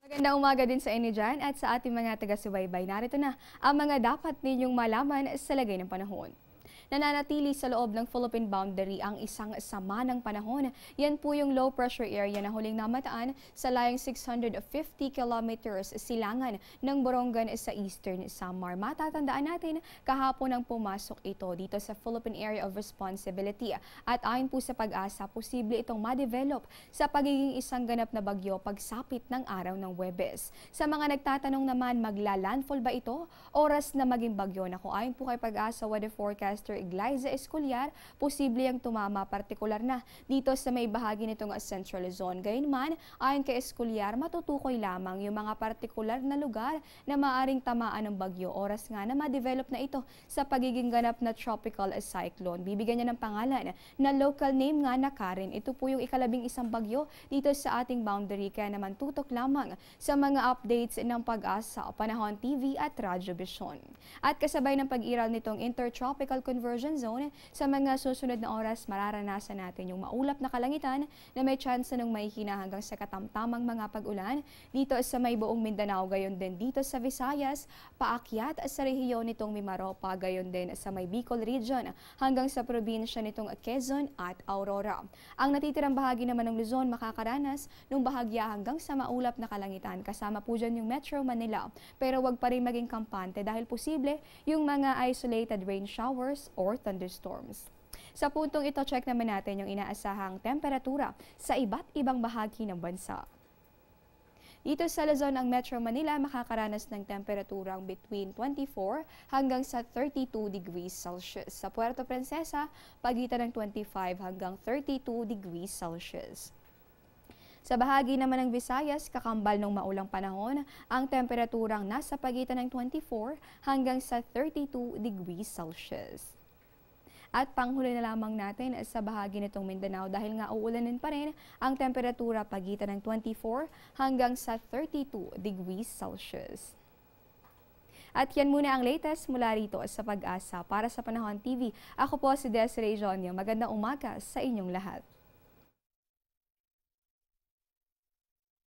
Magandang umaga din sa inyo dyan at sa ating mga taga-subaybay. Narito na ang mga dapat ninyong malaman sa lagay ng panahon. Nananatili sa loob ng Philippine boundary ang isang sama ng panahon. Yan po yung low pressure area na huling namataan sa layong 650 kilometers silangan ng Borongan sa Eastern Samar. Matatandaan natin kahapon ang pumasok ito dito sa Philippine Area of Responsibility. At ayon po sa Pag-asa, posible itong ma-develop sa pagiging isang ganap na bagyo pagsapit ng araw ng Huwebes. Sa mga nagtatanong naman, magla-landfall ba ito? Oras na maging bagyo na kung ayon po kay Pag-asa weather forecaster Glyza Escolar, posible ang tumama partikular na dito sa may bahagi nitong Central Luzon. Gayunman, ayon kay Escolar, matutukoy lamang yung mga partikular na lugar na maaring tamaan ng bagyo. Oras nga na ma-develop na ito sa pagiging ganap na tropical cyclone. Bibigyan niya ng pangalan na local name nga na Karen. Ito po yung ika-11 bagyo dito sa ating boundary, kaya naman tutok lamang sa mga updates ng Pag-asa, Panahon TV at Radyo Vision. At kasabay ng pag-iral nitong intertropical conversion zone, sa mga susunod na oras mararanasan natin yung maulap na kalangitan na may tsansa ng mahihina hanggang sa katamtamang mga pag-ulan dito sa may buong Mindanao, gayon din dito sa Visayas, paakyat sa rehiyon nitong Mimaropa, gayon din sa may Bicol region hanggang sa probinsya nitong Quezon at Aurora. Ang natitirang bahagi naman ng Luzon makakaranas ng bahagya hanggang sa maulap na kalangitan, kasama po dyan yung Metro Manila, pero wag pa rin maging kampante dahil posible yung mga isolated rain showers or thunderstorms. Sa puntong ito, check naman natin yung inaasahang temperatura sa iba't ibang bahagi ng bansa. Dito sa Luzon, ang Metro Manila makakaranas ng temperaturang between 24 hanggang sa 32 degrees Celsius. Sa Puerto Princesa, pagitan ng 25 hanggang 32 degrees Celsius. Sa bahagi naman ng Visayas, kakambal ng maulang panahon, ang temperaturang nasa pagitan ng 24 hanggang sa 32 degrees Celsius. At panghuli na lamang natin sa bahagi nitong Mindanao dahil nga uulanin pa rin ang temperatura pagitan ng 24 hanggang sa 32 degrees Celsius. At yan muna ang latest mula rito sa Pag-asa. Para sa Panahon TV, ako po si Desiree Jonio. Magandang umaga sa inyong lahat.